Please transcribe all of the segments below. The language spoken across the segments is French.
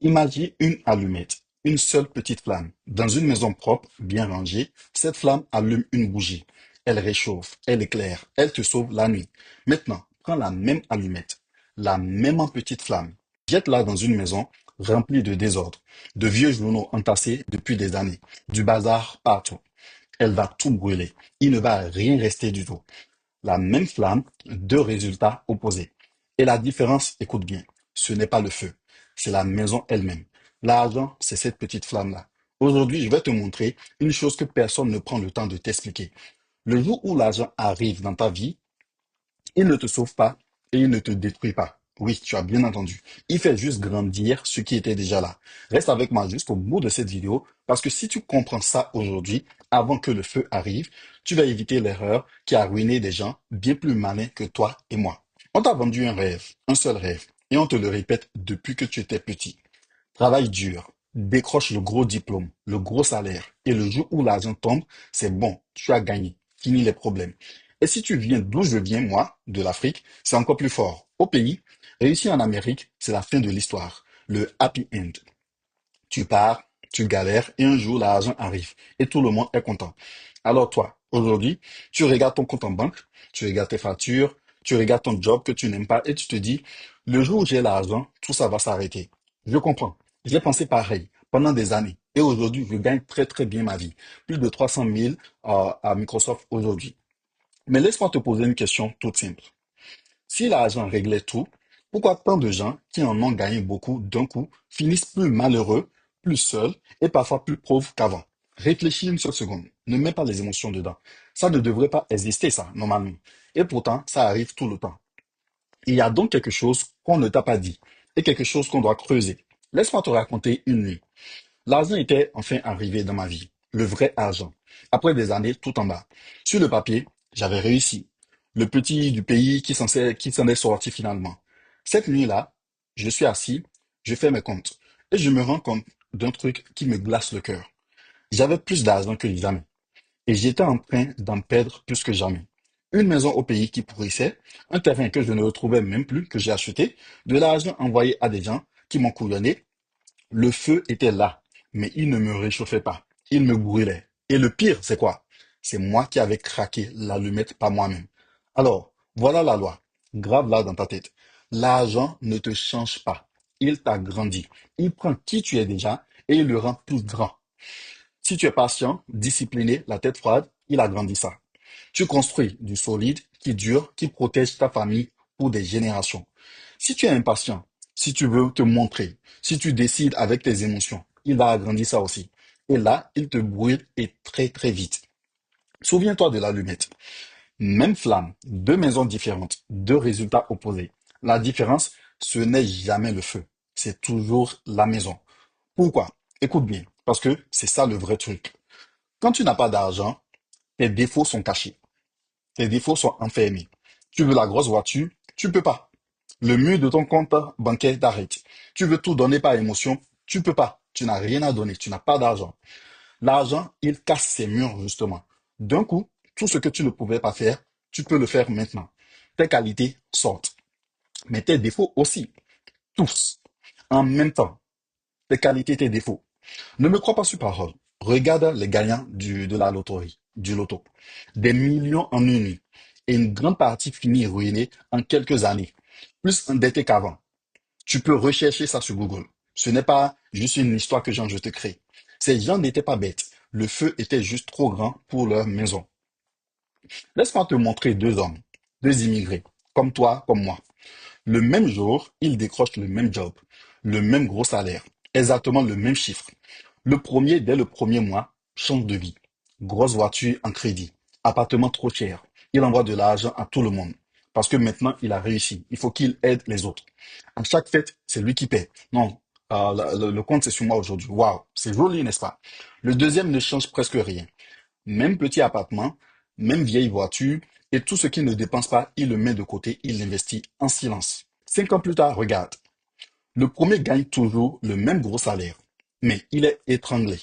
Imagine une allumette, une seule petite flamme. Dans une maison propre, bien rangée, cette flamme allume une bougie. Elle réchauffe, elle éclaire, elle te sauve la nuit. Maintenant, prends la même allumette, la même petite flamme, jette-la dans une maison remplie de désordre, de vieux journaux entassés depuis des années, du bazar partout. Elle va tout brûler. Il ne va rien rester du tout. La même flamme, deux résultats opposés. Et la différence, écoute bien, ce n'est pas le feu, c'est la maison elle-même. L'argent, c'est cette petite flamme-là. Aujourd'hui, je vais te montrer une chose que personne ne prend le temps de t'expliquer. Le jour où l'argent arrive dans ta vie, il ne te sauve pas et il ne te détruit pas. Oui, tu as bien entendu. Il fait juste grandir ce qui était déjà là. Reste avec moi jusqu'au bout de cette vidéo parce que si tu comprends ça aujourd'hui, avant que le feu arrive, tu vas éviter l'erreur qui a ruiné des gens bien plus malins que toi et moi. On t'a vendu un rêve, un seul rêve, et on te le répète depuis que tu étais petit. Travaille dur, décroche le gros diplôme, le gros salaire, et le jour où l'argent tombe, c'est bon, tu as gagné, fini les problèmes. Et si tu viens d'où je viens, moi, de l'Afrique, c'est encore plus fort. Au pays, réussir en Amérique, c'est la fin de l'histoire, le happy end. Tu pars, tu galères, et un jour, l'argent arrive, et tout le monde est content. Alors toi, aujourd'hui, tu regardes ton compte en banque, tu regardes tes factures, tu regardes ton job que tu n'aimes pas, et tu te dis, le jour où j'ai l'argent, tout ça va s'arrêter. Je comprends. J'ai pensé pareil pendant des années. Et aujourd'hui, je gagne très très bien ma vie. Plus de 300 000 à Microsoft aujourd'hui. Mais laisse-moi te poser une question toute simple. Si l'argent réglait tout, pourquoi tant de gens qui en ont gagné beaucoup d'un coup finissent plus malheureux, plus seuls et parfois plus pauvres qu'avant? Réfléchis une seule seconde. Ne mets pas les émotions dedans. Ça ne devrait pas exister, ça, normalement. Et pourtant, ça arrive tout le temps. Il y a donc quelque chose qu'on ne t'a pas dit et quelque chose qu'on doit creuser. Laisse-moi te raconter une nuit. L'argent était enfin arrivé dans ma vie. Le vrai argent. Après des années tout en bas. Sur le papier, j'avais réussi. Le petit du pays qui s'en est sorti finalement. Cette nuit-là, je suis assis, je fais mes comptes et je me rends compte d'un truc qui me glace le cœur. J'avais plus d'argent que jamais et j'étais en train d'en perdre plus que jamais. Une maison au pays qui pourrissait, un terrain que je ne retrouvais même plus, que j'ai acheté, de l'argent envoyé à des gens qui m'ont couillonné. Le feu était là, mais il ne me réchauffait pas. Il me brûlait. Et le pire, c'est quoi? C'est moi qui avais craqué l'allumette, pas moi-même. Alors, voilà la loi. Grave-la dans ta tête. L'argent ne te change pas. Il t'agrandit. Il prend qui tu es déjà et il le rend plus grand. Si tu es patient, discipliné, la tête froide, il agrandit ça. Tu construis du solide qui dure, qui protège ta famille pour des générations. Si tu es impatient, si tu veux te montrer, si tu décides avec tes émotions, il va agrandir ça aussi. Et là, il te brûle et très très vite. Souviens-toi de l'allumette. Même flamme, deux maisons différentes, deux résultats opposés. La différence, ce n'est jamais le feu, c'est toujours la maison. Pourquoi? Écoute bien, parce que c'est ça le vrai truc. Quand tu n'as pas d'argent, tes défauts sont cachés. Tes défauts sont enfermés. Tu veux la grosse voiture, tu peux pas. Le mur de ton compte bancaire t'arrête. Tu veux tout donner par émotion, tu peux pas. Tu n'as rien à donner, tu n'as pas d'argent. L'argent, il casse ces murs, justement. D'un coup, tout ce que tu ne pouvais pas faire, tu peux le faire maintenant. Tes qualités sortent, mais tes défauts aussi, tous, en même temps. Tes qualités, tes défauts. Ne me crois pas sur parole. Regarde les gagnants de la loterie, du loto. Des millions en une nuit. Et une grande partie finit ruinée en quelques années. Plus endetté qu'avant. Tu peux rechercher ça sur Google. Ce n'est pas juste une histoire que je te crée. Ces gens n'étaient pas bêtes. Le feu était juste trop grand pour leur maison. Laisse-moi te montrer deux hommes, deux immigrés, comme toi, comme moi. Le même jour, ils décrochent le même job, le même gros salaire, exactement le même chiffre. Le premier, dès le premier mois, change de vie. Grosse voiture en crédit, appartement trop cher. Il envoie de l'argent à tout le monde. Parce que maintenant, il a réussi. Il faut qu'il aide les autres. À chaque fête, c'est lui qui paie. Non, le compte, c'est sur moi aujourd'hui. Waouh, c'est joli, n'est-ce pas? Le deuxième ne change presque rien. Même petit appartement, même vieille voiture, et tout ce qu'il ne dépense pas, il le met de côté, il l'investit en silence. 5 ans plus tard, regarde. Le premier gagne toujours le même gros salaire, mais il est étranglé,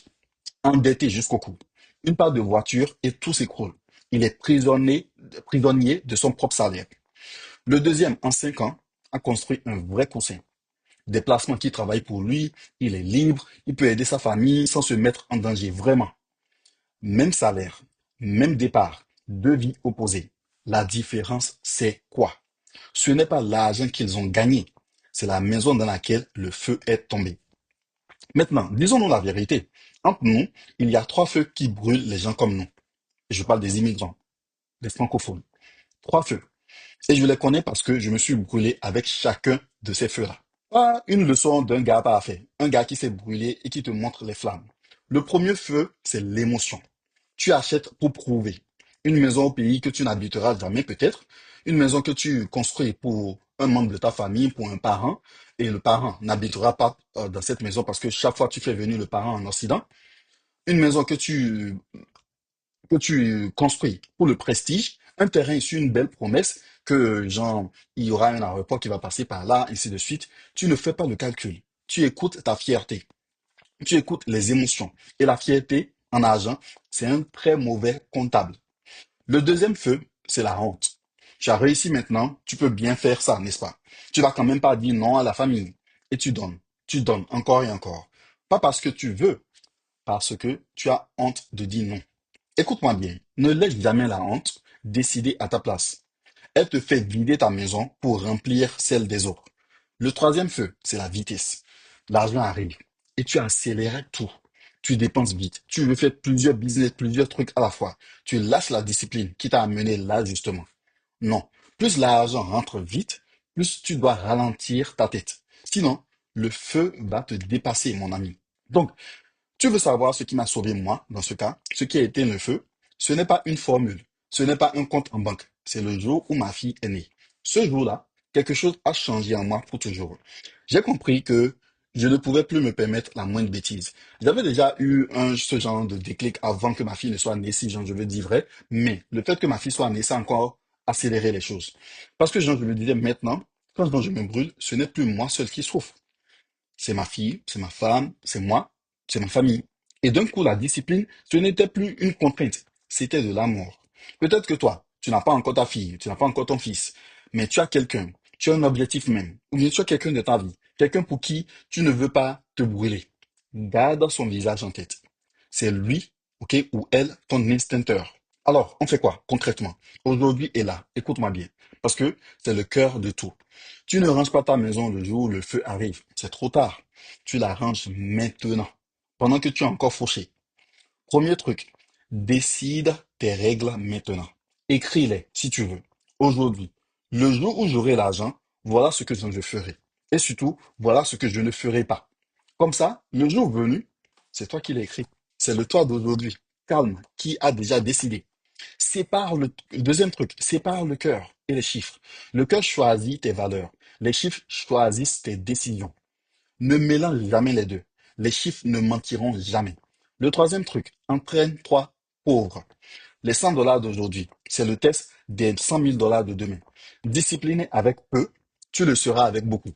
endetté jusqu'au cou. Une part de voiture et tout s'écroule. Il est prisonnier de son propre salaire. Le deuxième, en 5 ans, a construit un vrai coussin. des placements qui travaillent pour lui, il est libre, il peut aider sa famille sans se mettre en danger, vraiment. Même salaire, même départ, deux vies opposées. La différence, c'est quoi? Ce n'est pas l'argent qu'ils ont gagné, c'est la maison dans laquelle le feu est tombé. Maintenant, disons-nous la vérité. Entre nous, il y a trois feux qui brûlent les gens comme nous. Je parle des immigrants, des francophones. Trois feux. Et je les connais parce que je me suis brûlé avec chacun de ces feux-là. Pas une leçon d'un gars parfait, un gars qui s'est brûlé et qui te montre les flammes. Le premier feu, c'est l'émotion. Tu achètes pour prouver. Une maison au pays que tu n'habiteras jamais peut-être, une maison que tu construis pour un membre de ta famille, pour un parent, et le parent n'habitera pas dans cette maison parce que chaque fois tu fais venir le parent en Occident. Une maison que tu construis pour le prestige, un terrain sur une belle promesse que, genre, il y aura un aéroport qui va passer par là, ainsi de suite. Tu ne fais pas le calcul. Tu écoutes ta fierté. Tu écoutes les émotions. Et la fierté, en argent, c'est un très mauvais comptable. Le deuxième feu, c'est la honte. Tu as réussi maintenant, tu peux bien faire ça, n'est-ce pas? Tu vas quand même pas dire non à la famille. Et tu donnes encore et encore. Pas parce que tu veux, parce que tu as honte de dire non. Écoute-moi bien, ne laisse jamais la honte décider à ta place. Elle te fait vider ta maison pour remplir celle des autres. Le troisième feu, c'est la vitesse. L'argent arrive et tu accélères tout. Tu dépenses vite. Tu veux faire plusieurs business, plusieurs trucs à la fois. Tu lâches la discipline qui t'a amené là justement. Non. Plus l'argent rentre vite, plus tu dois ralentir ta tête. Sinon, le feu va te dépasser, mon ami. Donc, tu veux savoir ce qui m'a sauvé moi, dans ce cas, ce qui a été le feu? Ce n'est pas une formule, ce n'est pas un compte en banque, c'est le jour où ma fille est née. Ce jour-là, quelque chose a changé en moi pour toujours. J'ai compris que je ne pouvais plus me permettre la moindre bêtise. J'avais déjà eu ce genre de déclic avant que ma fille ne soit née, si genre, je veux dire vrai, mais le fait que ma fille soit née, ça a encore accéléré les choses. Parce que genre, je me disais maintenant, quand genre, je me brûle, ce n'est plus moi seul qui souffre. C'est ma fille, c'est ma femme, c'est moi, c'est ma famille. Et d'un coup, la discipline, ce n'était plus une contrainte, c'était de l'amour. Peut-être que toi, tu n'as pas encore ta fille, tu n'as pas encore ton fils, mais tu as quelqu'un, tu as un objectif même, ou bien tu as quelqu'un de ta vie, quelqu'un pour qui tu ne veux pas te brûler. Garde son visage en tête. C'est lui, ok, ou elle, ton instincteur. Alors, on fait quoi concrètement? Aujourd'hui et là, écoute-moi bien, parce que c'est le cœur de tout. Tu ne ranges pas ta maison le jour où le feu arrive. C'est trop tard. Tu la ranges maintenant, pendant que tu es encore fauché. Premier truc, décide tes règles maintenant. Écris-les si tu veux. Aujourd'hui, le jour où j'aurai l'argent, voilà ce que je ferai. Et surtout, voilà ce que je ne ferai pas. Comme ça, le jour venu, c'est toi qui l'as écrit. C'est le toi d'aujourd'hui. Calme, qui a déjà décidé. Sépare le deuxième truc, sépare le cœur et les chiffres. Le cœur choisit tes valeurs. Les chiffres choisissent tes décisions. Ne mélange jamais les deux. Les chiffres ne mentiront jamais. Le troisième truc, entraîne-toi pauvre. Les 100 dollars d'aujourd'hui, c'est le test des 100 000 dollars de demain. Discipliné avec peu, tu le seras avec beaucoup.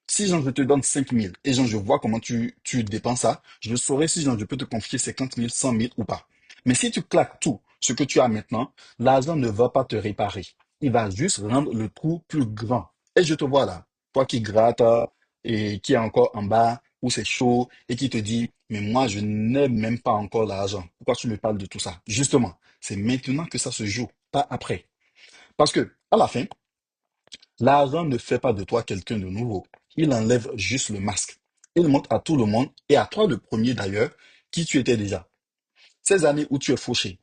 Si genre, je te donne 5 000 et genre, je vois comment tu dépenses ça, je saurai si genre, je peux te confier 50 000, 100 000 ou pas. Mais si tu claques tout ce que tu as maintenant, l'argent ne va pas te réparer. Il va juste rendre le trou plus grand. Et je te vois là, toi qui gratte et qui est encore en bas, où c'est chaud, et qui te dit, mais moi, je n'ai même pas encore l'argent. Pourquoi tu me parles de tout ça? Justement, c'est maintenant que ça se joue, pas après. Parce que, à la fin, l'argent ne fait pas de toi quelqu'un de nouveau. Il enlève juste le masque. Il montre à tout le monde, et à toi le premier d'ailleurs, qui tu étais déjà. Ces années où tu es fauché,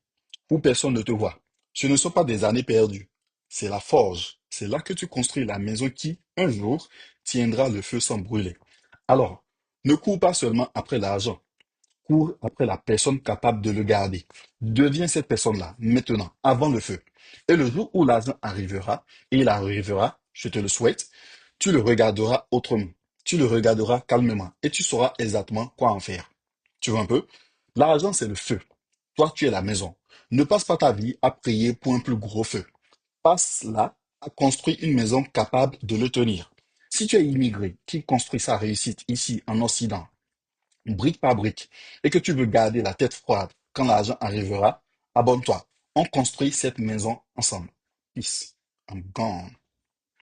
où personne ne te voit, ce ne sont pas des années perdues. C'est la forge. C'est là que tu construis la maison qui, un jour, tiendra le feu sans brûler. Alors, ne cours pas seulement après l'argent. Cours après la personne capable de le garder. Deviens cette personne-là, maintenant, avant le feu. Et le jour où l'argent arrivera, et il arrivera, je te le souhaite, tu le regarderas autrement. Tu le regarderas calmement et tu sauras exactement quoi en faire. Tu vois un peu? L'argent, c'est le feu. Toi, tu es la maison. Ne passe pas ta vie à prier pour un plus gros feu. Passe-la à construire une maison capable de le tenir. Si tu es immigré qui construit sa réussite ici en Occident, brique par brique, et que tu veux garder la tête froide quand l'argent arrivera, abonne-toi. On construit cette maison ensemble. Peace. I'm gone.